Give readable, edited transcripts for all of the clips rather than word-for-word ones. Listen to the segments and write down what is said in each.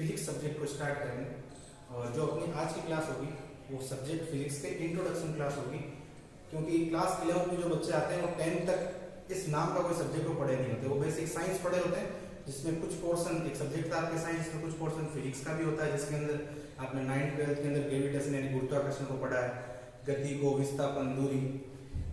Physics subject को start करेंगे और जो अपनी आज की क्लास होगी वो सब्जेक्ट फिजिक्स के इंट्रोडक्शन क्लास होगी। क्योंकि क्लास 11 में जो बच्चे आते हैं वो 10 तक इस नाम का कोई सब्जेक्ट को पढ़े नहीं होते, वो बेसिक साइंस पढ़े होते हैं जिसमें कुछ पोर्शन एक सब्जेक्ट था आपके साइंस में, कुछ पोर्शन फिजिक्स का भी होता है जिसके अंदर आपने 9th 12th के अंदर ग्रेविटेशन यानी गुरुत्वाकर्षण को पढ़ा है, गति को, विस्थापन, दूरी,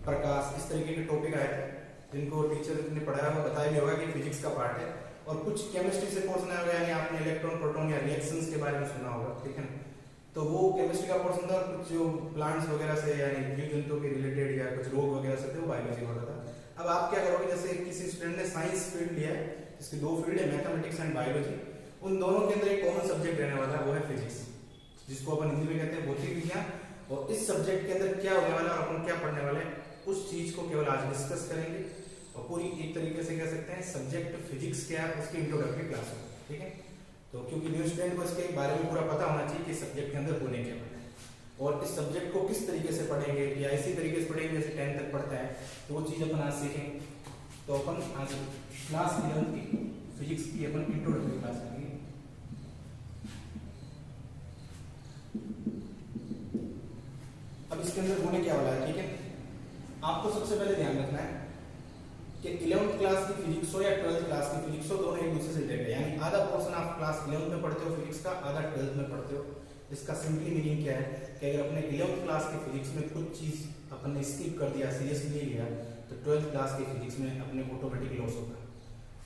प्रकाश, इस तरीके के टॉपिक आए थे जिनको टीचर ने पढ़ाया वो बताया भी होगा कि फिजिक्स का पार्ट है। और कुछ केमिस्ट्री से पोर्शन आया होगा यानी आपने इलेक्ट्रॉन प्रोटॉन या रिएक्शंस के बारे में सुना होगा, ठीक है ना। तो वो केमिस्ट्री का पोर्शन था, कुछ जो प्लांट्स वगैरह से यानी जीव जंतुओं के रिलेटेड या कुछ रोग वगैरह से थे वो बायोलॉजी वाला था। अब आप क्या करोगे, जैसे किसी स्टूडेंट ने साइंस फील्ड लिया है जिसकी दो फील्ड है मैथमेटिक्स एंड बायोलॉजी, उन दोनों के अंदर एक कॉमन सब्जेक्ट रहने वाला है वो है फिजिक्स, जिसको अपन हिंदी में कहते हैं भौतिक विज्ञान। और इस सब्जेक्ट के अंदर क्या होने वाला है और अपन क्या पढ़ने वाले हैं उस चीज को केवल आज डिस्कस करेंगे और पूरी एक तरीके से कह सकते हैं सब्जेक्ट फिजिक्स क्या है उसकी इंट्रोडक्टरी क्लास होगी, ठीक है। तो क्योंकि न्यू स्टूडेंट को इसके बारे में पूरा पता होना चाहिए कि सब्जेक्ट के अंदर होने क्या वाला है और इस सब्जेक्ट को किस तरीके से पढ़ेंगे या इसी तरीके से पढ़ेंगे जैसे 10 तक पढ़ता है, तो वो चीज अपन आज सीखेंगे। तो अपन आज क्लास 11 की फिजिक्स की अपन इंट्रोडक्टरी क्लास करेंगे। अब इसके अंदर होने क्या वाला है, ठीक है। आपको सबसे पहले ध्यान रखना है कि 11th क्लास की फिजिक्स हो या 12th क्लास की फिजिक्स हो, दोनों एक दूसरे से रिलेटेड है। यानी आधा पोर्शन आप क्लास 11th में पढ़ते हो फिजिक्स का, आधा 12th में पढ़ते हो। इसका सिंपली मीनिंग क्या है कि अगर अपने 11th क्लास की फिजिक्स में कुछ चीज अपन ने स्किप कर दिया, सीरियसली नहीं लिया, तो 12th क्लास की फिजिक्स में अपने ऑटोमेटिक लॉस होगा।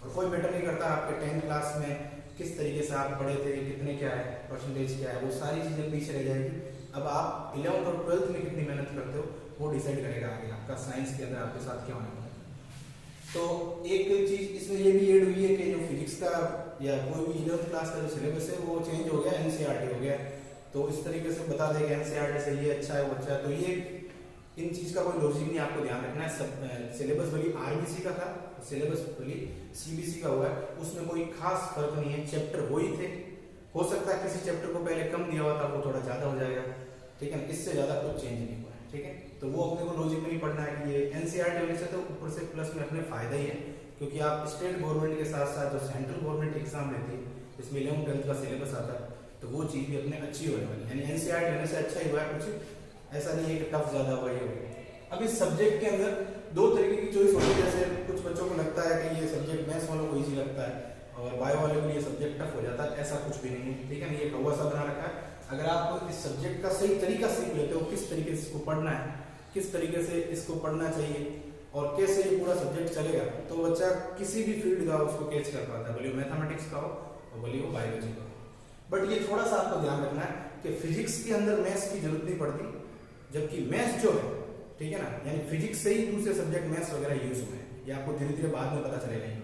और कोई मैटर नहीं करता आपके 10th क्लास में किस तरीके से आप पढ़े थे, कितने क्या है, परसेंटेज क्या है, वो सारी चीजें पीछे रह जाएगी। अब आप 11th और 12th में कितनी मेहनत करते हो वो डिसाइड करेगा आगे आपका साइंस के अंदर आपके साथ क्या होने वाला है। तो एक चीज इसमें ये भी ऐड हुई है कि जो फिजिक्स का या कोई भी 11th क्लास का जो सिलेबस है वो चेंज हो गया, एनसीईआरटी हो गया। तो इस तरीके से बता देगा एनसीईआरटी से ये अच्छा है वो अच्छा है, तो ये इन चीज का कोई लॉजिक नहीं, आपको ध्यान रखना है। सब सिलेबस भली आरबीसी का था, सिलेबस भली सीबीसी का हुआ है, उसमें कोई खास फर्क नहीं है, चैप्टर वही थे। हो सकता है किसी चैप्टर को पहले कम दिया हुआ था वो थोड़ा ज्यादा हो जाएगा, ठीक है, इससे ज्यादा कुछ चेंज नहीं हुआ है, ठीक है। तो वो अपने को लॉजिक में नहीं पढ़ना है कि ये एनसीईआरटी होने से तो ऊपर से प्लस में अपने फायदा ही है, क्योंकि आप स्टेट गवर्नमेंट के साथ साथ जो सेंट्रल गवर्नमेंट एग्जाम लेती है इसमें 11th 12th का सिलेबस आता है, तो वो चीज भी अपने अच्छी होने वाली है। यानी एनसीईआरटी होने से अच्छा ही हुआ है, कुछ ऐसा नहीं है कि टफ ज्यादा हुआ ही होगा। अब इस सब्जेक्ट के अंदर दो तरीके की चॉइस होती है, जैसे कुछ बच्चों को लगता है कि ये सब्जेक्ट मैथ्स वालों को ईजी लगता है और बायो वाले को ये सब्जेक्ट टफ हो जाता है, ऐसा कुछ भी नहीं है, ठीक है। ये कौवा सा बना रखा है। अगर आप इस सब्जेक्ट का सही तरीका सीख लेते हो, किस तरीके से इसको पढ़ना है, किस तरीके से इसको पढ़ना चाहिए और कैसे ये पूरा सब्जेक्ट चलेगा, तो बच्चा किसी भी फील्ड का उसको कैच कर पाता है, भले वो मैथमेटिक्स का हो और भले वो बायोलॉजी का हो। बट ये थोड़ा सा आपको ध्यान रखना है कि फिजिक्स के अंदर मैथ्स की जरूरत नहीं पड़ती, जबकि मैथ्स जो है, ठीक है ना, यानी फिजिक्स से ही दूसरे सब्जेक्ट मैथ्स वगैरह यूज हुए हैं, ये आपको धीरे धीरे बाद में पता चलेगा।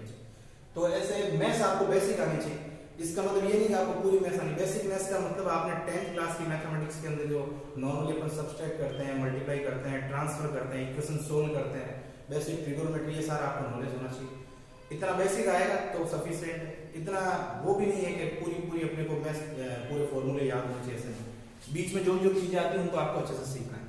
तो ऐसे मैथ्स आपको बेसिक आनी चाहिए। इसका मतलब ये नहीं कि आपको पूरी मैथ्स आनी, बेसिक मैथ्स का मतलब आपने 10th क्लास की मैथमेटिक्स के अंदर जो नॉर्मली अपन सब्सट्रैक्ट करते हैं, मल्टीप्लाई करते हैं, ट्रांसफर करते हैं, इक्वेशन सोल्व करते हैं, बेसिक ट्रिगोनोमेट्री, ये सारा आपको नॉलेज होना चाहिए। इतना बेसिक आएगा तो सफिशिएंट है। इतना वो भी नहीं है कि पूरी अपने को मैथ्स पूरे फॉर्मूले याद होने चाहिए, ऐसे बीच में जो जो चीजें आती हैं उनको आपको अच्छे से सीखना है।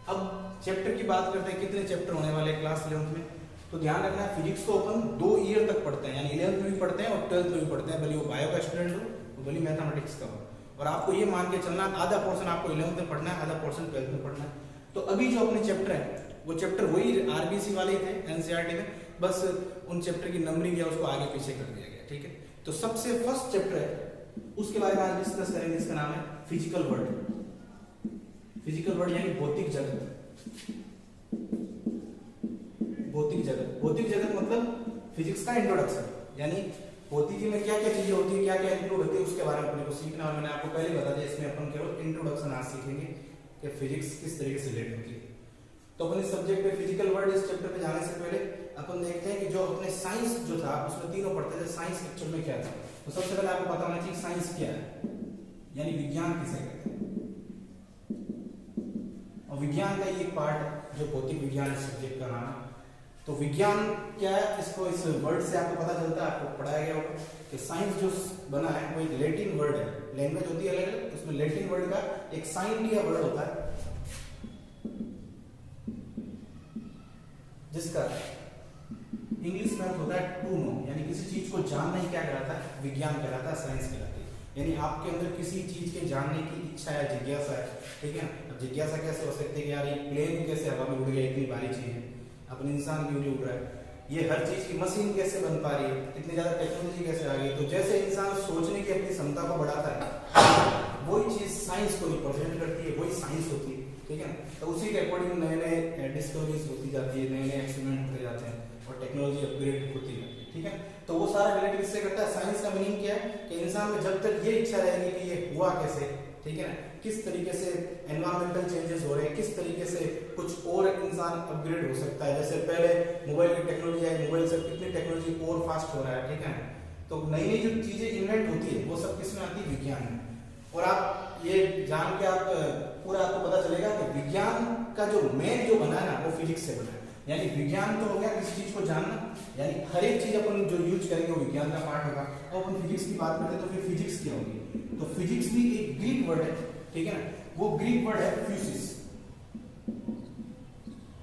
अब चैप्टर की बात करते हैं, कितने चैप्टर होने वाले क्लास 11th में, तो ध्यान रखना है फिजिक्स को अपन 2 ईयर तक पढ़ते हैं, यानी 11th में भी पढ़ते हैं और 12th में भी पढ़ते हैं, भले वो बायो का स्टूडेंट हो भले मैथमेटिक्स का हो। और आपको ये मान के चलना आधा पोर्शन आपको 11th में पढ़ना है, आधा पोर्शन 12th में पढ़ना है। तो अभी जो अपने चैप्टर है वो चैप्टर वही आरबीसी वाले थे एनसीईआरटी में, बस उन चैप्टर की नंबरिंग या उसको आगे पीछे कर दिया गया, ठीक है। तो सबसे फर्स्ट चैप्टर है उसके बारे में आज डिस्कस करेंगे, इसका नाम है फिजिकल वर्ल्ड। फिजिकल वर्ल्ड यानी भौतिक जगत। भौतिक जगत, भौतिक जगत मतलब फिजिक्स का इंट्रोडक्शन, यानी भौतिकी में क्या क्या चीजें होती है, क्या क्या इंक्लूड होती है, उसके बारे में अपने को सीखना। और मैंने आपको पहले बता दिया इसमें अपन केवल इंट्रोडक्शन आज सीखेंगे कि फिजिक्स किस तरीके से रिलेट होती है। तो अपने सब्जेक्ट पे फिजिकल वर्ल्ड इस चैप्टर पे जाने से पहले अपन देखते हैं कि जो अपने साइंस जो था उसमें तीनों पढ़ते थे, साइंस एक्चुअल में क्या था। तो सबसे पहले आपको पता होना चाहिए साइंस क्या है, यानी विज्ञान किसे कहते हैं। और विज्ञान का एक पार्ट जो भौतिक विज्ञान इस सब्जेक्ट का नाम है। तो विज्ञान क्या है, इसको इस वर्ड से आपको पता चलता है, आपको पढ़ाया गया होगा कि साइंस जो बना है वो एक लैटिन वर्ड है, लैंग्वेज होती है अलग अलग, उसमें लैटिन वर्ड का एक साइंटिया वर्ड होता है जिसका इंग्लिश में होता है टू नो, यानी किसी चीज को जानना ही क्या कहलाता है, विज्ञान कहलाता है, साइंस कहलाती है। यानी आपके अंदर किसी चीज के जानने की इच्छा है, जिज्ञासा है, ठीक है ना। अब जिज्ञासा कैसे हो सकती है कि यार ये प्लेन कैसे हवा में उड़ गया, इतनी भारी चीज है, अपन इंसान क्यों नहीं उड़ रहा है, ये हर चीज की मशीन कैसे बन पा रही है, इतनी ज्यादा टेक्नोलॉजी कैसे आ गई। तो जैसे इंसान सोचने की अपनी क्षमता को बढ़ाता है, वही चीज साइंस को रिप्रेजेंट करती है, वही साइंस होती है, ठीक है ना। तो उसी के अकॉर्डिंग नए नए डिस्कवरीज होती जाती है, नए नए एक्सपेरिमेंट होते जाते हैं और टेक्नोलॉजी अपग्रेड होती जाती है, ठीक है। तो वो सारा रिलेटेड इससे करता है। साइंस का मीनिंग क्या है कि इंसान में जब तक ये इच्छा रहेगी कि ये हुआ कैसे, ठीक है ना, किस तरीके से एनवायरमेंटल चेंजेस हो रहे हैं, किस तरीके से कुछ और इंसान अपग्रेड हो सकता है। जैसे पहले मोबाइल की टेक्नोलॉजी है, मोबाइल से कितनी टेक्नोलॉजी और फास्ट हो रहा है, ठीक है। तो नई नई जो चीजें इन्वेंट होती है वो सब किसमें आती है, विज्ञान में। और आप ये जान के आप पूरा आपको पता चलेगा कि विज्ञान का जो मेन जो बना है ना वो फिजिक्स से बना है। यानी विज्ञान तो हो गया किसी चीज को जानना, यानी हर एक चीज अपन जो यूज करेंगे वो विज्ञान का पार्ट होगा। और अपन फिजिक्स की बात करते हैं तो फिर फिजिक्स क्या होगी, तो फिजिक्स भी एक ग्रीक वर्ड है, ठीक है ना। वो ग्रीक वर्ड है फ्यूसिस,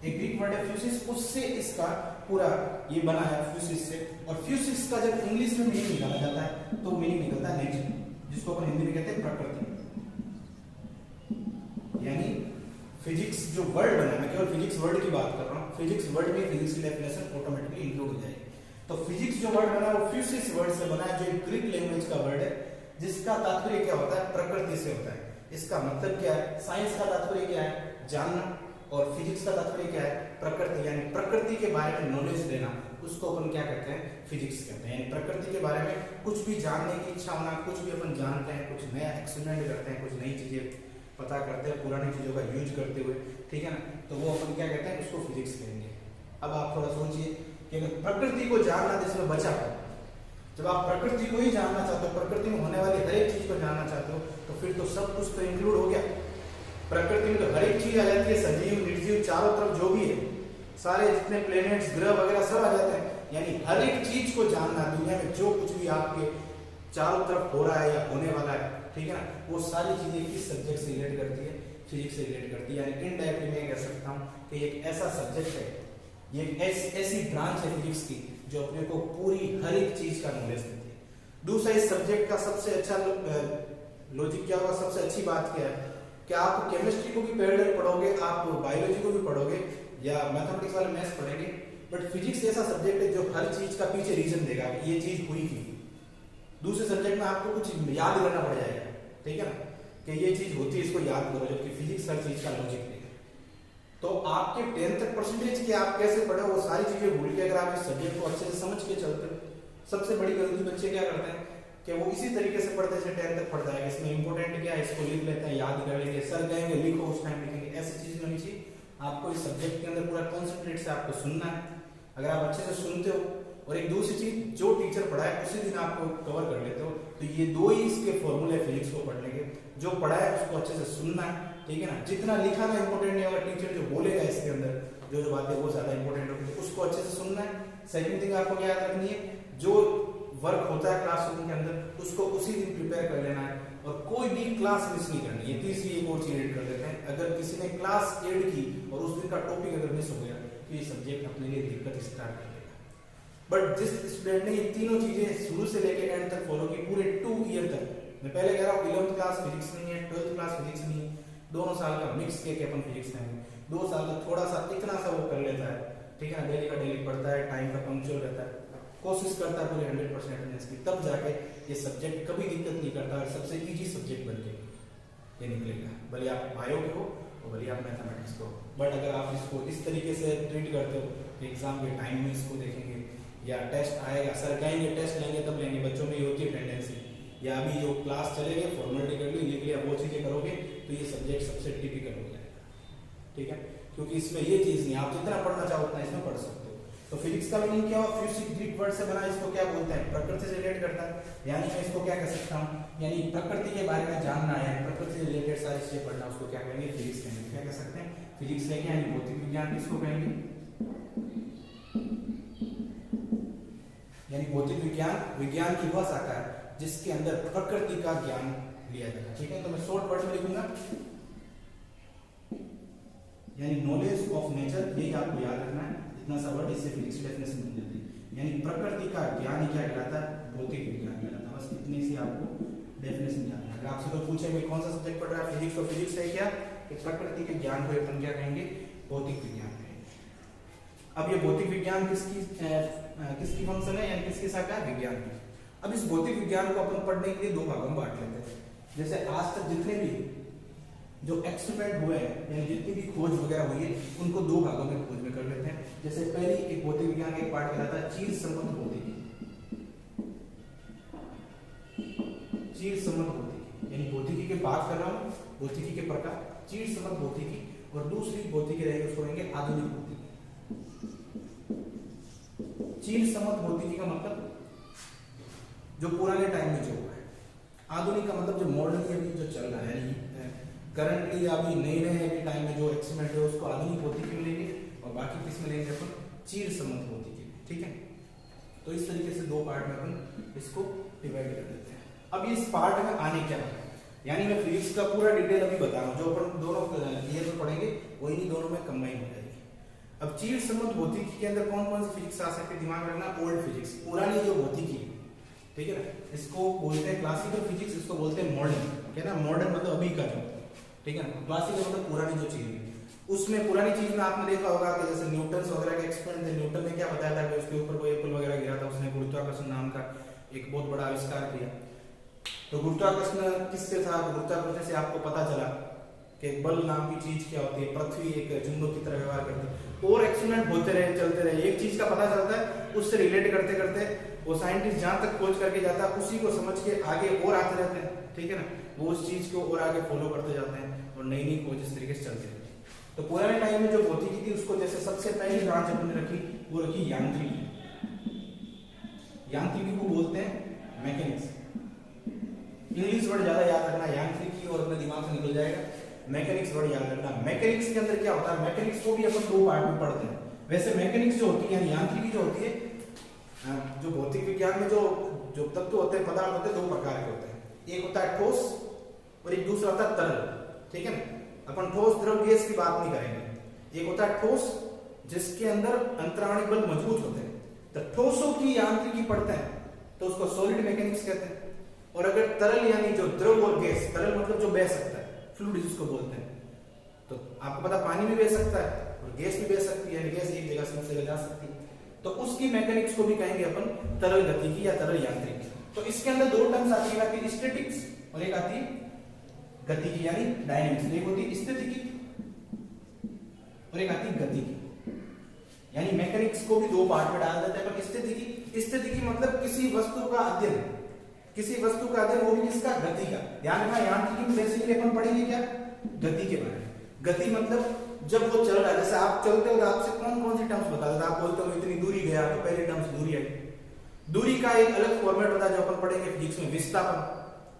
एक ग्रीक वर्ड है फ्यूसिस, उससे इसका पूरा ये बना है फ्यूसिस से। और फ्यूसिस का जब इंग्लिश में मीनिंग निकाला जाता है तो मीनिंग निकलता है नेचर, जिसको अपन हिंदी में कहते हैं प्रकृति। यानी फिजिक्स जो वर्ड बना है, मैं केवल फिजिक्स वर्ड की बात कर रहा हूँ, फिजिक्स वर्ड में फिजिक्स की डेफिनेशन ऑटोमेटिकली इंक्लूड हो जाएगी। तो फिजिक्स जो वर्ड बना है वो फ्यूसिस वर्ड से बना है, जो एक ग्रीक लैंग्वेज का वर्ड है, जिसका तात्पर्य क्या होता है, प्रकृति से होता है। इसका मतलब क्या है, साइंस का तात्पर्य क्या है, जानना, और फिजिक्स का तात्पर्य क्या है, प्रकृति, यानी प्रकृति के बारे में नॉलेज देना, उसको अपन क्या कहते हैं, फिजिक्स कहते हैं। यानी प्रकृति के बारे में कुछ भी जानने की इच्छा होना, कुछ भी अपन जानते हैं, कुछ नया एक्सपेरिमेंट करते हैं, कुछ नई चीजें पता करते हैं पुरानी चीजों का यूज करते हुए, ठीक है ना, तो वो अपन क्या कहते हैं, उसको फिजिक्स कहेंगे। अब आप थोड़ा सोचिए कि अगर प्रकृति को जानना जिसमें बचा हो, जब आप प्रकृति को ही जानना चाहते हो, प्रकृति में होने वाली हर एक चीज को जानना चाहते हो, तो फिर तो सब कुछ तो इंक्लूड हो गया। प्रकृति में तो हर एक चीज आ जाती है, सजीव निर्जीव चारों तरफ जो भी है, सारे जितने प्लेनेट्स ग्रह वगैरह सब आ जाते हैं। यानी हर एक चीज को जानना, दुनिया में जो कुछ भी आपके चारों तरफ हो रहा है या होने वाला है, ठीक है ना, वो सारी चीजें किस सब्जेक्ट से रिलेट करती है, फिजिक्स से रिलेट करती है। यानी इनडायरेक्टली मैं कह सकता हूँ कि एक ऐसा सब्जेक्ट है, ये ऐसी ब्रांच है फिजिक्स की जो अपने को पूरी हर एक चीज का नॉलेज देती है। दूसरा, इस सब्जेक्ट का सबसे अच्छा लॉजिक क्या होगा, सबसे अच्छी बात क्या है कि आप केमिस्ट्री को भी पैरेलल पढ़ोगे, आप बायोलॉजी को भी पढ़ोगे या मैथमेटिक्स वाले मैथ्स पढ़ेंगे, बट फिजिक्स ऐसा सब्जेक्ट है जो हर चीज का पीछे रीजन देगा कि ये चीज हुई क्यों। दूसरे सब्जेक्ट में आपको कुछ याद करना पड़ जाएगा, ठीक है ना, कि ये चीज होती है, इसको याद करो, जबकि फिजिक्स हर चीज का लॉजिक देगा। तो आपके 10 तक परसेंटेज के आप कैसे पढ़े वो सारी चीजें भूल के अगर आप इस सब्जेक्ट को अच्छे से समझ के चलते हो, सबसे बड़ी गलती बच्चे क्या करते हैं कि वो इसी तरीके से पढ़ते हैं, 10 तक पढ़ता है, इसमें इंपॉर्टेंट क्या है, इसको लिख लेते हैं, याद कर लेंगे, सर कहेंगे लिखो, उस टाइम लिखेंगे। ऐसी चीज नहीं चाहिए। आपको इस सब्जेक्ट के अंदर पूरा कॉन्सेंट्रेट से आपको सुनना है। अगर आप अच्छे से सुनते हो और एक दूसरी चीज जो टीचर पढ़ाए उसी दिन आपको कवर कर लेते हो, तो ये दो ही इसके फॉर्मूले फिजिक्स को पढ़ने के, जो पढ़ाए उसको अच्छे से सुनना है, ठीक है ना। जितना लिखा ना इंपॉर्टेंट नहीं होगा, टीचर जो बोलेगा इसके अंदर जो जो बातें वो ज्यादा इंपॉर्टेंट होगी, उसको अच्छे से सुनना है। सेकंड थिंग आपको क्या याद रखनी है, जो वर्क होता है क्लासरूम के अंदर उसको उसी दिन प्रिपेयर कर लेना है और कोई भी क्लास मिस नहीं करनी है। तीसरी एक और चीज ऐड कर देते हैं, अगर किसी ने क्लास ऐड की और उस दिन का टॉपिक अगर मिस हो गया तो ये सब्जेक्ट अपने लिए दिक्कत स्टार्ट कर देगा। बट जिस स्टूडेंट ने ये तीनों चीजें शुरू से लेकर एंड तक फॉलो की, पूरे 2 ईयर तक, मैं पहले कह रहा हूँ 11th क्लास फिजिक्स नहीं है, 12th क्लास फिजिक्स नहीं है, दोनों साल का मिक्स के अपन फिजिक्स में 2 साल का थोड़ा सा इतना सा वो कर लेता है, ठीक है ना, डेली का डेली पढ़ता है, टाइम का पंक्चुअल रहता है, कोशिश करता है पूरे 100% अटेंडेंस की, तब जाके ये सब्जेक्ट कभी दिक्कत नहीं करता और सबसे इजी सब्जेक्ट बन के ये निकलेगा। भले आप बायो के हो और भले आप मैथमेटिक्स को, बट अगर आप इसको इस तरीके से ट्रीट करते हो, एग्जाम के टाइम में इसको देखेंगे या टेस्ट आएगा, सर कहेंगे टेस्ट लेंगे तब लेंगे, बच्चों में ये होती है टेंडेंसी, या अभी जो क्लास चलेगी फॉर्मेलिटी कर ली, लिख लिया, वो चीजें करोगे तो ये सब्जेक्ट सबसे टिपिकल हो जाएगा, ठीक है, क्योंकि इसमें ये चीज नहीं, आप जितना पढ़ना चाहो उतना इसमें पढ़ सकते हो। तो फिजिक्स का मीनिंग क्या हुआ, फ्यूसिक ग्रीक वर्ड से बना, इसको क्या बोलते हैं, प्रकृति से रिलेट करता है। यानी मैं इसको क्या कह सकता हूँ, यानी प्रकृति के बारे में जानना है, प्रकृति से रिलेटेड सारी चीजें पढ़ना, उसको क्या कहेंगे, फिजिक्स कहेंगे। क्या कह सकते हैं, फिजिक्स लेके, यानी भौतिक विज्ञान किसको कहेंगे, यानी भौतिक विज्ञान, विज्ञान की वह शाखा है जिसके अंदर प्रकृति का ज्ञान लिया जाता है, ठीक है। तो मैं शॉर्ट वर्ड में लिखूंगा, यानी नॉलेज ऑफ नेचर, यही आपको याद रखना है, इतना सा वर्ड, इससे फिजिक्स डेफिनेशन बन जाती है। यानी प्रकृति का ज्ञान क्या कहलाता है, भौतिक विज्ञान कहलाता है। बस इतने से आपको डेफिनेशन जानना है। अगर आपसे कोई पूछे भाई कौन सा सब्जेक्ट पढ़ रहा है, फिजिक्स, तो फिजिक्स है क्या कि प्रकृति के ज्ञान को अपन क्या कहेंगे, भौतिक विज्ञान कहेंगे। अब ये भौतिक विज्ञान किसकी फंक्शन है, यानी किसकी शाखा है, विज्ञान की। अब इस भौतिक विज्ञान को अपन पढ़ने के लिए दो भागों में बांट लेते हैं। जैसे आज तक जितने भी जो एक्सपेरिमेंट हुए हैं, यानी जितनी भी खोज वगैरह हुई है, उनको दो भागों में खोज में कर लेते हैं। जैसे पहली एक भौतिक विज्ञान का एक पार्ट कहलाता है चीज संबंध भौतिकी, चीज संबंध भौतिकी, यानी भौतिकी के बात कर रहा हूं, भौतिकी के प्रकार, चीज संबंध भौतिकी। और दूसरी भौतिकी रहेगी, उसको कहेंगे आधुनिक भौतिकी। चीज संबंध भौतिकी का मतलब जो पुराने टाइम में जो हुआ है, आधुनिक का मतलब जो मॉडर्नली अभी जो चल रहा है, करंटली अभी नए नए टाइम में जो एक्सपेरिमेंट है उसको आधुनिक भौतिकी में लेंगे, और बाकी किस में लेंगे अपन, चीज संबंध भौतिकी में। ठीक है, तो इस तरीके से दो पार्ट में अपन इसको डिवाइड कर देते हैं। अब इस पार्ट में आने क्या है, यानी मैं फिजिक्स का पूरा डिटेल अभी बता रहा हूं, जो अपन दोनों ईयर में पढ़ेंगे वही नहीं दोनों में कंबाइन हो जाएगी। अब चीज संबंध भौतिकी के अंदर कौन कौन सी फिजिक्स आ सकती है, दिमाग में रखना, ओल्ड फिजिक्स, पुरानी जो भौतिकी है, ठीक है ना, इसको बोलते हैं क्लासिकल फिजिक्स, इसको बोलते हैं मॉडर्न, ठीक है ना, मॉडर्न मतलब अभी का जो, ठीक है ना, क्लासिकल मतलब पुरानी जो चीज है। उसमें पुरानी चीज में आपने देखा होगा कि जैसे न्यूटन वगैरह के एक्सपेरिमेंट थे, न्यूटन ने क्या बताया था कि उसके ऊपर कोई एप्पल वगैरह गिरा था, उसने गुरुत्वाकर्षण नाम का एक बहुत बड़ा आविष्कार किया। तो गुरुत्वाकर्षण किससे था, गुरुत्वाकर्षण से आपको पता चला कि बल नाम की चीज क्या होती है, पृथ्वी एक चुंबक की तरह व्यवहार करती है। और एक्सपेरिमेंट होते रहे, चलते रहे, एक चीज का पता चलता है, उससे रिलेट करते करते वो साइंटिस्ट जहां तक खोज करके जाता है उसी को समझ के आगे और आते रहते हैं, ठीक है ना, वो उस चीज को और आगे फॉलो करते जाते हैं और नई नई खोज इस तरीके से चलती रहती है। तो पुराने टाइम में जो भौतिकी थी उसको जैसे सबसे पहली ब्रांच अपने रखी, वो रखी यांत्रिकी। यांत्रिकी को बोलते हैं मैकेनिक्स। इंग्लिश वर्ड ज्यादा याद रखना, यांत्रिकी और अपने दिमाग से निकल जाएगा, मैकेनिक्स वर्ड याद रखना। मैकेनिक्स के अंदर क्या होता है, मैकेनिक्स को भी अपन दो पार्ट में पढ़ते हैं। वैसे मैकेनिक्स जो होती है यानी यांत्रिकी जो होती है, जो भौतिक विज्ञान में जो तत्व होते हैं, पदार्थ होते हैं, दो प्रकार के होते हैं। एक होता है ठोस और एक दूसरा होता है तरल, ठीक है ना। अपन ठोस द्रव गैस की बात नहीं करेंगे। एक होता है ठोस जिसके अंदर अंतराणिक बल मजबूत होते हैं, तो ठोसों की यांत्रिकी पढ़ते हैं तो उसको सॉलिड मैकेनिक्स कहते हैं। और अगर तरल यानी जो द्रव और गैस, तरल मतलब जो बह सकता है, फ्लूइड जिसको बोलते हैं, तो आपको पता पानी भी बह सकता है और गैस भी बह सकती है, गैस एक जगह से दूसरी जगह जा सकती है, तो उसकी मैकेनिक्स को भी कहेंगे अपन तरल गतिकी या तरल यांत्रिकी। तो इसके अंदर दो टर्म्स आती है, आती है स्टैटिक्स और एक आती है गतिकी यानी डायनेमिक्स। एक होती है स्थितिकी और एक आती है गतिकी, यानी मैकेनिक्स को भी दो पार्ट में डाल देते हैं। पर स्थितिकी मतलब किसी वस्तु का अध्ययन, किसी वस्तु का अध्ययन, वो भी किसका, गति का। ध्यान रखना, यांत्रिकी में बेसिकली अपन पढ़ेंगे क्या, गति के बारे में। गति मतलब जब वो चल रहा है, जैसे आप चलते हो तो आपसे कौन कौन सी टर्म्स बता देता है, आप बोलते हो इतनी दूरी गया, तो पहली टर्म्स दूरी है। दूरी का एक अलग फॉर्मेट होता है जो अपन पढ़ेंगे फिजिक्स में, विस्थापन,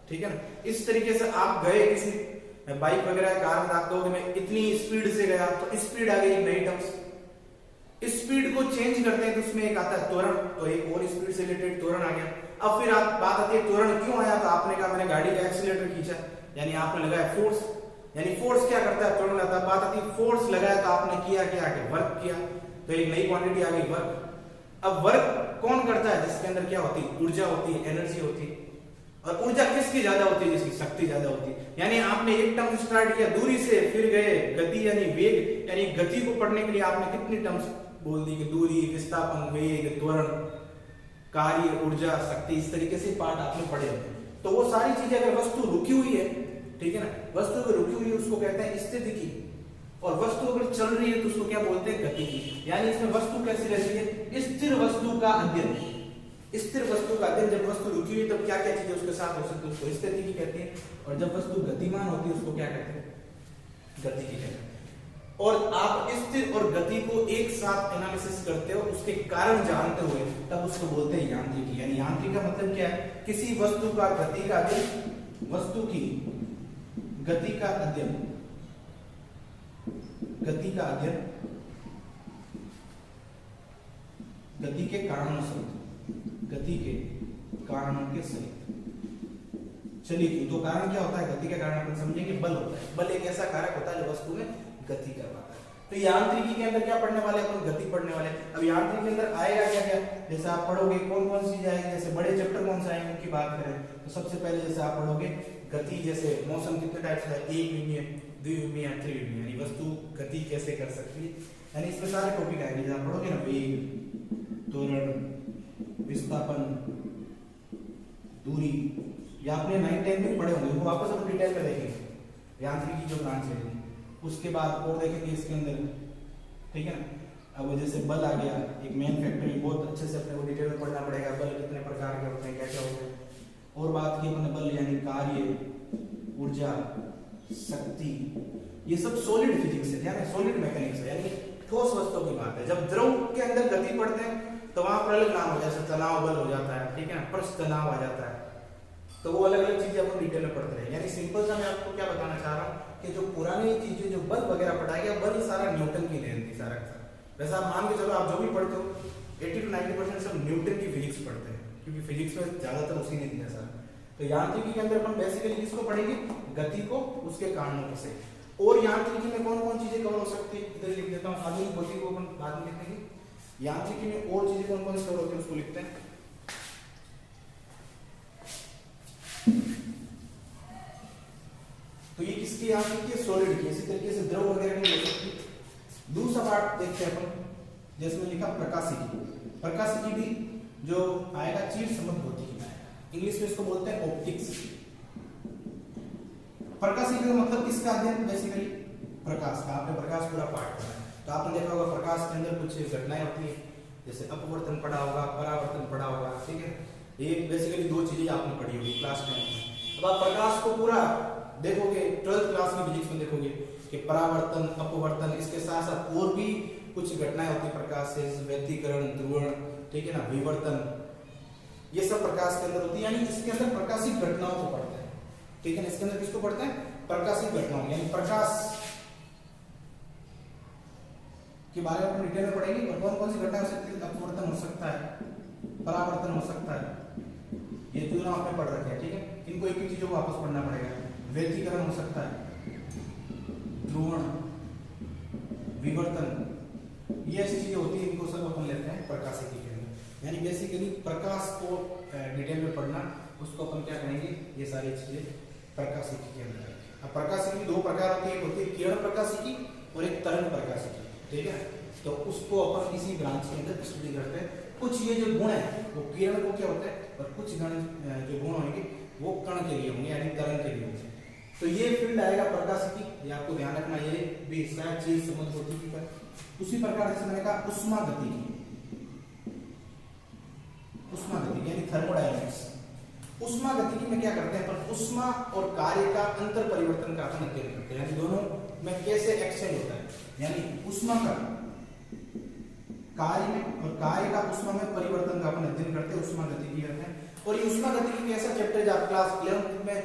ठीक है ना। इस तरीके से आप गए किसी बाइक वगैरह कार में, आप कहोगे मैं इतनी स्पीड से गया, तो स्पीड आ गई एक नई टर्म्स। स्पीड को चेंज करते हैं तो उसमें एक आता है त्वरण, तो एक और स्पीड से रिलेटेड त्वरण आ गया। अब फिर बात आती है त्वरण क्यों आया, तो आपने कहा मैंने गाड़ी का एक्सीलरेटर खींचा, यानी आपने लगाया फोर्स, यानी फोर्स क्या करता है, त्वरण लाता है। बात आती है फोर्स लगाया तो आपने किया क्या, वर्क किया, तो एक नई क्वांटिटी आ गई, वर्क। अब वर्क कौन करता है, जिसके अंदर क्या होती है, ऊर्जा होती है, एनर्जी होती है। और ऊर्जा किसकी ज्यादा होती है, जिसकी शक्ति ज्यादा होती है। यानी आपने एक टर्म स्टार्ट किया दूरी से, फिर गए गति यानी वेग, यानी गति को पढ़ने के लिए आपने कितनी टर्म्स बोल दी कि दूरी, विस्थापन, वेग, त्वरण, कार्य, ऊर्जा, शक्ति, इस तरीके से पार्ट आपने पढ़े होते हैं। तो वो सारी चीजें, अगर वस्तु रुकी हुई है, ठीक है ना, वस्तु अगर रुकी हुई है उसको कहते हैं स्थितिकी, और वस्तु अगर चल रही है तो उसको क्या बोलते हैं, गतिकी। यानी इसमें वस्तु कैसी रहती है, स्थिर वस्तु का अध्ययन। स्थिर वस्तु का अध्ययन, जब वस्तु रुकी हुई तब क्या क्या चीजें उसके साथ हो सकती है, उसको स्थितिकी कहते हैं। और जब वस्तु गतिमान होती है उसको क्या कहते हैं, गतिकी कहते हैं। और आप स्थिर और गति को एक साथ एनालिसिस करते हो, उसके कारण जानते हुए, तब उसको बोलते हैं यांत्रिकी। यानी यांत्रिकी का मतलब क्या है, किसी वस्तु का गति का अध्ययन, वस्तु की गति का अध्ययन, गति का अध्ययन, गति के कारणों सहित, गति के कारणों के सहित। चलिए क्यों, तो कारण क्या होता है, गति के कारण अपन समझेंगे बल होता है। बल एक ऐसा कारक होता है जो वस्तु में गति करवाता है। तो यांत्रिकी के अंदर क्या पढ़ने वाले अपन, गति पढ़ने वाले। अब यांत्रिकी के अंदर आएगा क्या क्या, जैसे आप पढ़ोगे कौन कौन सी चीज आएगी, जैसे बड़े चैप्टर कौन से आएंगे उनकी बात करें तो सबसे पहले जैसे आप पढ़ोगे गति, जैसे मौसम कितने टाइप से है, एक विमीय, द्विविमीय, त्रिविमीय, यानी वस्तु गति कैसे कर सकती है, यानी इसमें सारे टॉपिक आएंगे। जैसे आप पढ़ोगे ना वेग, त्वरण, विस्थापन, दूरी, या आपने 9 10 में पढ़े होंगे, वो वापस हम डिटेल में देखेंगे यांत्रिकी जो ब्रांच है। उसके बाद और देखेंगे इसके अंदर, ठीक है ना। अब जैसे बल आ गया, एक मेन फैक्टर, बहुत अच्छे से अपने को डिटेल में पढ़ना पड़ेगा, बल कितने प्रकार के होते हैं, क्या क्या होते हैं। और बात की अपने बल यानी कार्य, ऊर्जा, शक्ति, ये सब सॉलिड फिजिक्स है, यानी सॉलिड मैकेनिक्स है, यानी ठोस वस्तुओं की बात है। जब द्रव के अंदर गति पढ़ते हैं तो वहां पर अलग नाम हो जाता है, तनाव बल हो जाता है, ठीक है ना, पृष्ठ तनाव आ जाता है, तो वो अलग अलग चीजें अपन डिटेल में पढ़ते हैं। यानी सिंपल सा मैं आपको क्या बताना चाह रहा हूँ कि जो पुरानी चीजें जो बल वगैरह पढ़ाया गया, बल सारा न्यूटन की देन थी सारा। वैसे आप मान के चलो, आप जो भी पढ़ते हो 80 to 90% सब न्यूटन की फिजिक्स पढ़ते हैं, क्योंकि फिजिक्स में ज्यादातर उसी ने दिया सारा। तो यांत्रिकी के अंदर अपन बेसिकली किसको पढ़ेंगे, गति को, उसके कारणों से। और यांत्रिकी में कौन कौन चीजें कवर हो सकती है, इधर लिख देता हूँ, आधुनिक गति को अपन बाद में लिखेंगे। यांत्रिकी में और चीजें कौन कौन सी कवर होती है उसको लिखते हैं। तो ये किसकी यांत्रिकी है, सॉलिड की। इसी तरीके से द्रव वगैरह की हो सकती है। दूसरा पार्ट देखते हैं अपन, जिसमें लिखा प्रकाशिकी। प्रकाशिकी भी जो आएगा चीर समझ होती है, इंग्लिश में इसको बोलते हैं ऑप्टिक्स। प्रकाशिकी का मतलब किसका अध्ययन, बेसिकली प्रकाश का। आपने प्रकाश पूरा पार्ट पढ़ा है तो आपने देखा होगा प्रकाश के अंदर कुछ घटनाएं होती है, जैसे अपवर्तन पढ़ा होगा, परावर्तन पढ़ा होगा, ठीक है। ये बेसिकली दो चीजें आपने पढ़ी होगी क्लास 10 में। अब आप प्रकाश को पूरा देखोगे, 12th क्लास की फिजिक्स में देखोगे कि परावर्तन, अपवर्तन, इसके साथ साथ और भी कुछ घटनाएं होती है प्रकाश से, व्यतिकरण, ध्रुवण, ठीक है ना, विवर्तन, ये सब प्रकाश के अंदर होती है। यानी इसके अंदर प्रकाशिक घटनाओं को पढ़ते हैं, ठीक है ना। इसके अंदर किसको पढ़ते हैं, प्रकाशिक घटनाओं, यानी प्रकाश के बारे में डिटेल में पढ़ेंगे। और कौन कौन सी घटना हो सकती है, अपवर्तन हो सकता है, परावर्तन हो सकता है, ये दोनों आपने पढ़ रखे हैं, ठीक है। इनको एक एक चीजों को वापस पढ़ना पड़ेगा। व्यतिकरण हो सकता है, ध्रुवण, विवर्तन, ये ऐसी चीजें होती है, इनको सब अपन लेते हैं प्रकाशिकी के अंदर। यानी बेसिकली प्रकाश को डिटेल में पढ़ना, उसको अपन क्या कहेंगे, ये सारी चीजें प्रकाशिकी के अंदर। अब प्रकाशिकी दो प्रकार होती है, एक होती है किरण प्रकाशिकी और एक तरंग प्रकाशिकी, ठीक है। तो उसको अपन इसी ब्रांच के अंदर स्टडी करते हैं। कुछ ये जो गुण है वो किरण को क्या होता है, और कुछ जो गुण होंगे वो कण के लिए होंगे, यानी तरंग के लिए होंगे। तो ये फील्ड आएगा प्रकाशिकी, ये आपको ध्यान रखना, ये भी शायद चीज समझ होती है। उसी प्रकार जैसे मैंने कहा उष्मागतिकी, उष्मागतिकी यानी थर्मोडायनेमिक्स। उष्मागतिकी में क्या करते हैं अपन, उष्मा और कार्य का अंतर परिवर्तन का अपन अध्ययन करते हैं, यानी दोनों में कैसे एक्सचेंज होता है, यानी उष्मा का कार्य में और कार्य का उष्मा में परिवर्तन का अपन अध्ययन करते हैं, उष्मागतिकी करते हैं। और ये उष्मागतिकी ऐसा चैप्टर है आप क्लास 11 में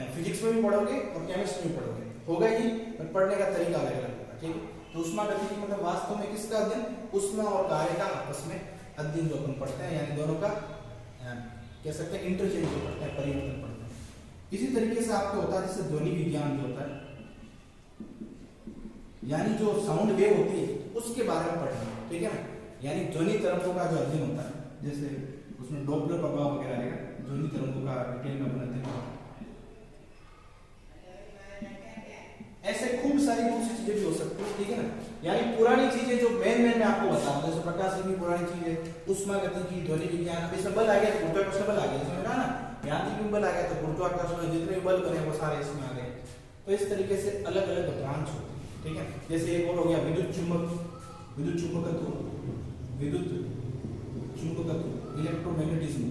फिजिक्स में भी पढ़ोगे और केमिस्ट्री में पढ़ोगे, होगा ही, पर पढ़ने का तरीका अलग अलग होगा, ठीक है। तो उष्मागतिकी मतलब वास्तव में किसका अध्ययन, उष्मा और कार्य का आपस में अध्ययन जो अपन पढ़ते हैं, यानी दोनों का कह सकते हैं इंटरचेंज जो पढ़ते हैं, परिवर्तन पढ़ते हैं। इसी तरीके से आपको होता है जैसे ध्वनि विज्ञान जो होता है, यानी जो साउंड वेव होती है उसके बारे में पढ़ना, ठीक है ना। यानी ध्वनि तरंगों का जो अध्ययन होता है, जैसे उसमें डॉपलर प्रभाव वगैरह आएगा, ध्वनि तरंगों का डिटेल में अपन अध्ययन करते हैं। ऐसे खूब सारी दूसरी चीजें भी हो सकती है, ठीक है ना। यानी पुरानी चीजें जो मेन मैं आपको बता रहा हूँ, जैसे प्रकाशिकी पुरानी चीज है, उष्मागतिकी, ध्वनि विज्ञान, इसमें बल आ गया तो गुरुत्वाकर्षण बल आ गया, इसमें ना यांत्रिकी में बल आ गया तो गुरुत्वाकर्षण, जितने भी बल बने वो सारे इसमें आ गए। तो इस तरीके से अलग अलग ब्रांच होती है, ठीक है। जैसे एक और हो गया विद्युत चुंबक, विद्युत चुंबकत्व, विद्युत चुंबकत्व, इलेक्ट्रोमैग्नेटिज्म,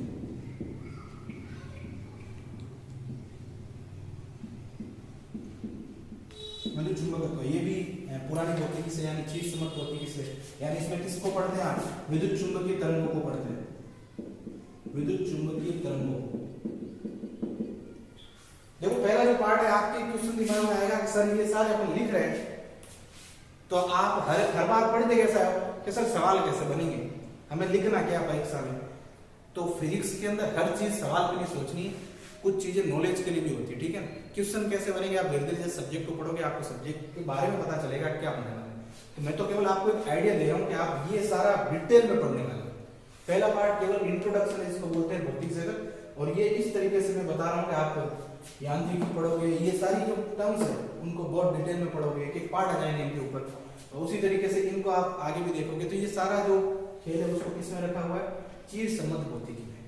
विद्युत चुंबकत्व, ये भी पुरानी भौतिकी से, यानी चीज समझ भौतिकी से, यानी इसमें किसको पढ़ते हैं आप, विद्युत चुंबकीय तरंगों को पढ़ते हैं, विद्युत चुंबकीय तरंगों। देखो पहला जो पार्ट है आपके क्वेश्चन दिमाग में आएगा कि सर ये सारे अपन लिख रहे हैं, तो आप हर बार पढ़ते कैसा है कि सर सवाल कैसे बनेंगे, हमें लिखना क्या परीक्षा में। तो फिजिक्स के अंदर हर चीज सवाल के लिए सोचनी है, कुछ चीजें नॉलेज के लिए भी होती है, ठीक है। क्वेश्चन कैसे बनेंगे, आप धीरे धीरे सब्जेक्ट को पढ़ोगे आपको सब्जेक्ट के बारे में पता चलेगा क्या बनने वाला है। तो मैं तो केवल आपको एक आइडिया दे रहा हूँ कि आप ये सारा डिटेल में पढ़ने वाले हो। पहला पार्ट केवल इंट्रोडक्शन है, इसको बोलते हैं भौतिक जगत, और ये इस तरीके से मैं बता रहा हूँ कि आप यांत्रिकी पढ़ोगे, ये सारी जो टर्म्स है उनको बहुत डिटेल में पढ़ोगे, एक एक पार्ट आ जाएंगे इनके ऊपर, तो उसी तरीके से इनको आप आगे भी देखोगे। तो ये सारा जो खेल है उसको किसमें रखा हुआ है, चीर सम्मत भौतिकी में।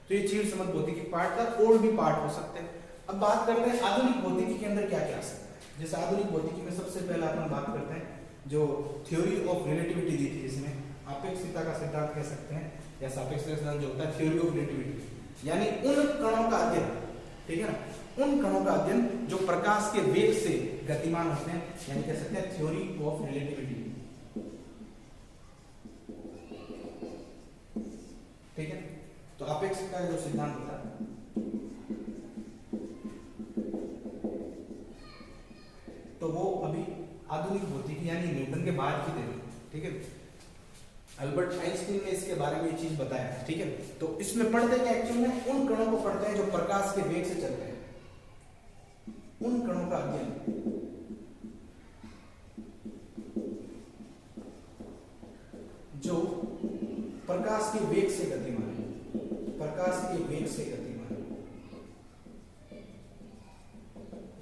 तो ये चीर सम्मत भौतिकी पार्ट था, और भी पार्ट हो सकते हैं। अब बात करते हैं आधुनिक भौतिकी के अंदर क्या क्या आ सकता है। जैसे आधुनिक भौतिकी में सबसे पहले अपन बात करते हैं जो थ्योरी ऑफ रिलेटिविटी दी थी, जिसमें अपेक्षिकता का सिद्धांत कह सकते हैं, या सापेक्षता का सिद्धांत जो होता है थ्योरी ऑफ रिलेटिविटी, यानी उन कणों का अध्ययन, ठीक है ना, उन कणों का अध्ययन जो प्रकाश के वेग से गतिमान होते हैं, यानी कह सकते हैं थ्योरी ऑफ रिलेटिविटी, ठीक है। तो अपेक्षिकता का जो सिद्धांत होता है, तो वो अभी आधुनिक भौतिकी यानी न्यूटन के बाद की देन, ठीक है। अल्बर्ट आइंस्टीन ने इसके बारे में ये चीज बताया, ठीक है। तो इसमें पढ़ते हैं एक्चुअल में उन कणों को पढ़ते हैं जो प्रकाश के वेग से चलते हैं, उन कणों का अध्ययन जो प्रकाश के वेग से गतिमान है, प्रकाश के वेग से गतिमान है।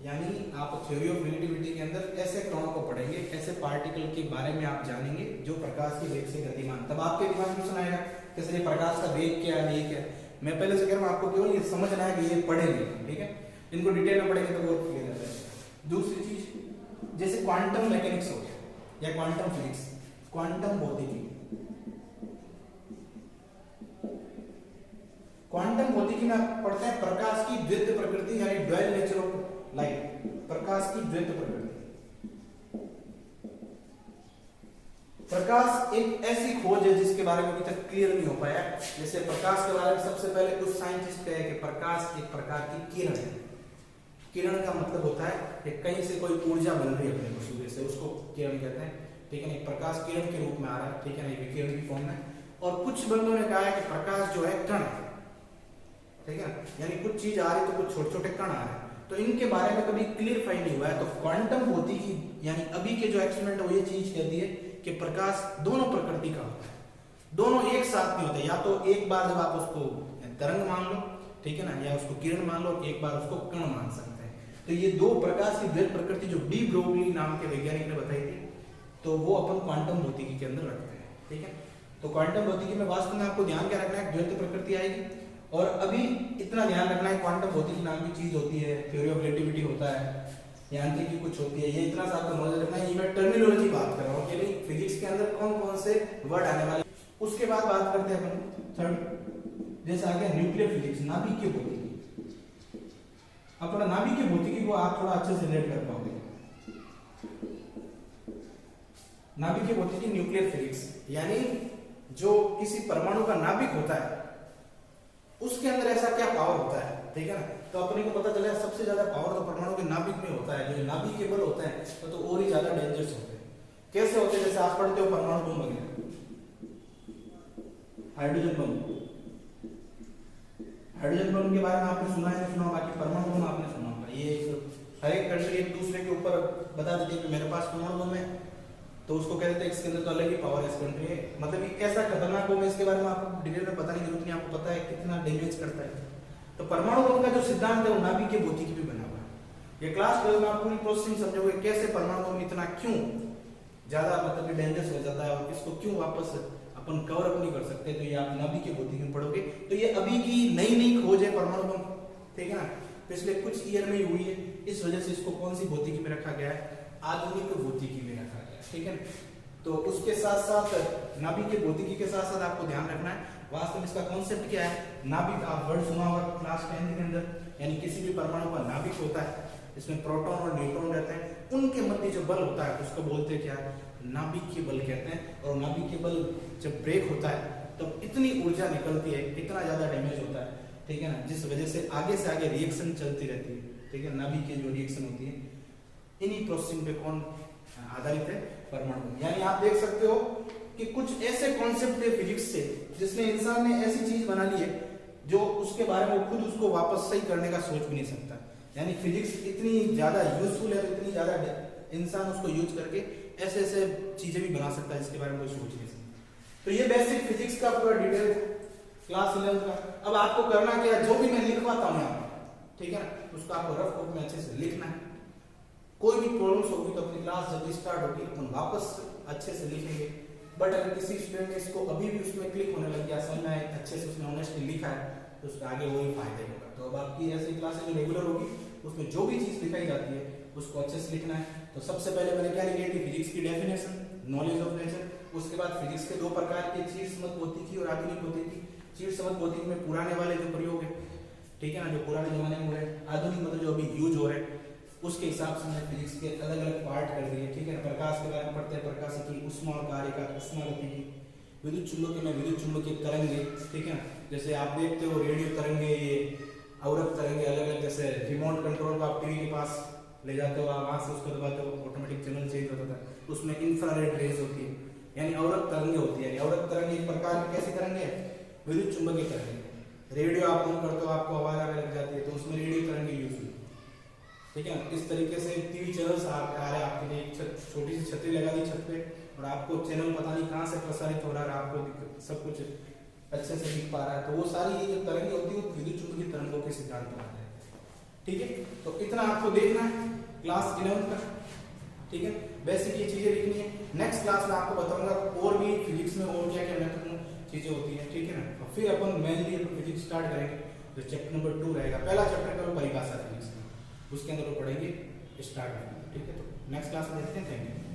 यानी आप थ्योरी ऑफ रिलेटिविटी के अंदर ऐसे कणों को पढ़ेंगे, ऐसे पार्टिकल के बारे में आप जानेंगे जो प्रकाश के वेग से गतिमान। तब आपके दिमाग में क्वेश्चन आएगा कि सर ये प्रकाश का वेग क्या है, ये क्या है। मैं पहले से कह रहा हूं आपको केवल ये समझना है कि ये पढ़ेंगे, ठीक है। इनको डिटेल में पढ़ेंगे तो बहुत क्लियर हो जाएगा। दूसरी चीज जैसे क्वांटम मैकेनिक्स हो गया या क्वांटम फिजिक्स, क्वांटम भौतिकी। क्वांटम भौतिकी में आप पढ़ते हैं प्रकाश की द्वैत प्रकृति, यानी ड्वेल नेचर ऑफ लाइट, प्रकाश की द्वैत प्रकृति। प्रकाश एक ऐसी खोज है जिसके बारे में अभी तक क्लियर नहीं हो पाया। जैसे प्रकाश के बारे में सबसे पहले कुछ साइंटिस्ट कहे कि प्रकाश एक प्रकार की किरण है। किरण का मतलब होता है कि कहीं से कोई ऊर्जा बन रही है अपने को सूर्य से, उसको किरण कहते हैं, ठीक है ना। प्रकाश किरण के रूप में आ रहा है, ठीक है ना, विकिरण की फॉर्म में। और कुछ बंदों ने कहा है कि प्रकाश जो है कण है, ठीक है, यानी कुछ चीज आ रही तो कुछ छोटे छोटे कण आ रहे हैं। तो इनके बारे में कभी क्लियर फाइंड नहीं हुआ है। तो क्वांटम भौतिकी यानी अभी के जो एक्सपेरिमेंट है वो ये चीज कहती है कि प्रकाश दोनों प्रकृति का होता है, दोनों एक साथ नहीं होते। या तो एक बार जब आप उसको तरंग मान लो, ठीक है ना, या उसको किरण मान लो, एक बार उसको कण मान सकते हैं। तो ये दो प्रकाश की द्वैत प्रकृति जो डी ब्रोगली नाम के वैज्ञानिक ने बताई थी, तो वो अपन क्वांटम भौतिकी के अंदर रखते हैं, ठीक है। तो क्वांटम भौतिकी में वास्तव में आपको ध्यान क्या रखना है, द्वैत प्रकृति आएगी। और अभी इतना ध्यान रखना है, क्वांटम भौतिकी नाम की चीज होती है, थ्योरी ऑफ रिलेटिविटी होता है, यांत्रिकी कुछ होती है, ये इतना सा आपको नॉलेज रखना है। ये मैं टर्मिनोलॉजी बात कर रहा हूँ कि नहीं फिजिक्स के अंदर कौन कौन से वर्ड आने वाले। उसके बाद बात करते हैं अपन थर्ड, जैसे आ गया न्यूक्लियर फिजिक्स, नाभिकीय भौतिकी। अपना नाभिकीय भौतिकी को आप थोड़ा अच्छे से रिलेट कर पाओगे। नाभिकीय भौतिकी न्यूक्लियर फिजिक्स, यानी जो किसी परमाणु का नाभिक होता है उसके अंदर ऐसा क्या पावर होता है, ठीक है ना। तो अपने को पता चला सबसे ज्यादा पावर तो परमाणु के नाभिक में होता है। जो नाभिक के बल होते हैं तो और ही ज्यादा डेंजरस होते हैं। कैसे होते हैं, जैसे आप पढ़ते हो परमाणु बम वगैरह, हाइड्रोजन बम, हाइड्रोजन बम के बारे में आपने सुना है नहीं सुना, बाकी परमाणु बम आपने सुना होगा। ये हर एक कंट्री एक दूसरे के ऊपर बता देती है कि मेरे पास परमाणु बम है, तो उसको कहते हैं इसके अंदर तो अलग ही पावर है इस कंट्री है, मतलब ये कैसा खतरनाक बम है, इसके बारे में आपको डिटेल में पता नहीं, जरूरत नहीं, आपको पता है कितना डैमेज करता है। तो परमाणु बम का जो सिद्धांत है वो नाभिकीय भौतिकी भी बना हुआ है। ये क्लास 12 में आप पूरी प्रोसेसिंग समझोगे, कैसे परमाणु बम इतना क्यों ज्यादा मतलब डेंजरस हो जाता है और इसको क्यों वापस अपन कवर अप नहीं कर सकते। तो ये आप नाभिकीय भौतिकी में पढ़ोगे। तो ये अभी की नई नई खोज है परमाणु बम, ठीक है ना, पिछले कुछ ईयर में ही हुई है। इस वजह से इसको कौन सी भौतिकी में रखा गया है, आधुनिक भौतिकी में रखा गया, ठीक है। तो उसके साथ साथ नाभिकीय भौतिकी के साथ साथ आपको ध्यान रखना है वास्तव में इसका कॉन्सेप्ट क्या है। नाभिक आप वर्ड सुना होगा क्लास 10 के अंदर, यानी किसी भी परमाणु का नाभिक होता है, इसमें प्रोटॉन और न्यूट्रॉन रहते हैं, उनके मध्य जो बल होता है उसको बोलते हैं क्या, नाभिकीय बल कहते हैं। और नाभिकीय बल जब ब्रेक होता है तो इतनी ऊर्जा निकलती है, इतना ज्यादा डैमेज होता है, ठीक है ना, जिस वजह से आगे रिएक्शन चलती रहती है, ठीक है। नाभिकीय जो रिएक्शन होती है इन्हीं प्रोसेसिंग पे कौन आधारित है, परमाणु। यानी आप देख सकते हो कि कुछ ऐसे कॉन्सेप्ट है फिजिक्स से जिसने इंसान ने ऐसी चीज बना ली है जो उसके बारे में खुद उसको वापस सही करने का सोच भी नहीं सकता। यानी फिजिक्स इतनी ज्यादा यूजफुल है, इतनी ज्यादा इंसान उसको यूज करके ऐसे ऐसे चीजें भी बना सकता है जिसके बारे में कोई सोच नहीं सकता। तो ये बेसिक फिजिक्स का पूरा डिटेल क्लास 11 का। अब आपको करना क्या है, जो भी मैं लिखवाता हूँ यहाँ पर, ठीक है ना, उसको आपको रफ कॉपी में अच्छे से लिखना है। कोई भी प्रॉब्लम्स होगी तो अपनी क्लास जब स्टार्ट होगी अपन वापस अच्छे से लिखेंगे। बट अगर किसी स्टूडेंट ने इसको अभी भी उसमें क्लिक होने लग गया, समझ में आए, अच्छे से उसने ऑनेस्टली लिखा है, तो उसका आगे वही फायदा होगा। तो अब आपकी ऐसी क्लासेस जो रेगुलर होगी उसमें जो भी चीज लिखाई जाती है उसको अच्छे से लिखना है। तो सबसे पहले मैंने क्या लिखी थी, फिजिक्स की डेफिनेशन, नॉलेज ऑफ नेचर। उसके बाद फिजिक्स के दो प्रकार के, चिरसमत भौतिकी और आधुनिक भौतिकी। चिरसमत भौतिकी में पुराने वाले जो प्रयोग है, ठीक है ना, जो पुराने जमाने में हो रहे हैं, आधुनिक मतलब जो अभी यूज हो रहे हैं, उसके हिसाब से मैंने फिजिक्स के अलग अलग पार्ट कर दिए, ठीक है ना। प्रकाश के बारे में पढ़ते हैं, प्रकाश की उष्मा और कार्य का, उष्मा गति की। विद्युत चुंबकीय में विद्युत चुंबकीय तरंगे, ठीक है ना, जैसे आप देखते हो रेडियो तरंगे, ये अवरक्त तरंगे अलग अलग, जैसे रिमोट कंट्रोल को आप टीवी के पास ले जाते हो, आप वहां से उसको दबाते हो, ऑटोमेटिक चैनल चेंज होता है, उसमें इंफ्रारेड रेज होती है, यानी अवरक्त तरंगे होती है। अवरक्त तरंगे एक प्रकार की कैसी तरंगे है, विद्युत चुंबकीय तरंगे। रेडियो आप ऑन करते हो, आपको आवाज आने लग जाती है, तो उसमें रेडियो तरंगे यूज हुई, ठीक है। इस तरीके से टीवी चैनल्स आ रहे हैं आपके लिए, छोटी सी छतरी लगा दी छत पे, और आपको चैनल पता नहीं कहाँ से प्रसारित हो रहा है, आपको सब कुछ अच्छे से दिख पा रहा है। तो वो सारी ये जो तरंगे होती है वो विद्युत चुंबकीय तरंगों के सिद्धांत पर आते हैं, ठीक है। तो इतना आपको देखना है क्लास 11 का, ठीक है। बेसिक ये चीजें लिखनी है। नेक्स्ट क्लास में आपको बताऊंगा और भी फिजिक्स में और क्या क्या महत्वपूर्ण चीजें होती हैं, ठीक है ना। और फिर अपन मेनली अपन फिजिक्स स्टार्ट करेंगे, तो चैप्टर नंबर 2 रहेगा। पहला चैप्टर का परिभाषा फिजिक्स, उसके अंदर वो पढ़ेंगे स्टार्ट में, ठीक है। तो नेक्स्ट क्लास में देखते हैं, थैंक यू।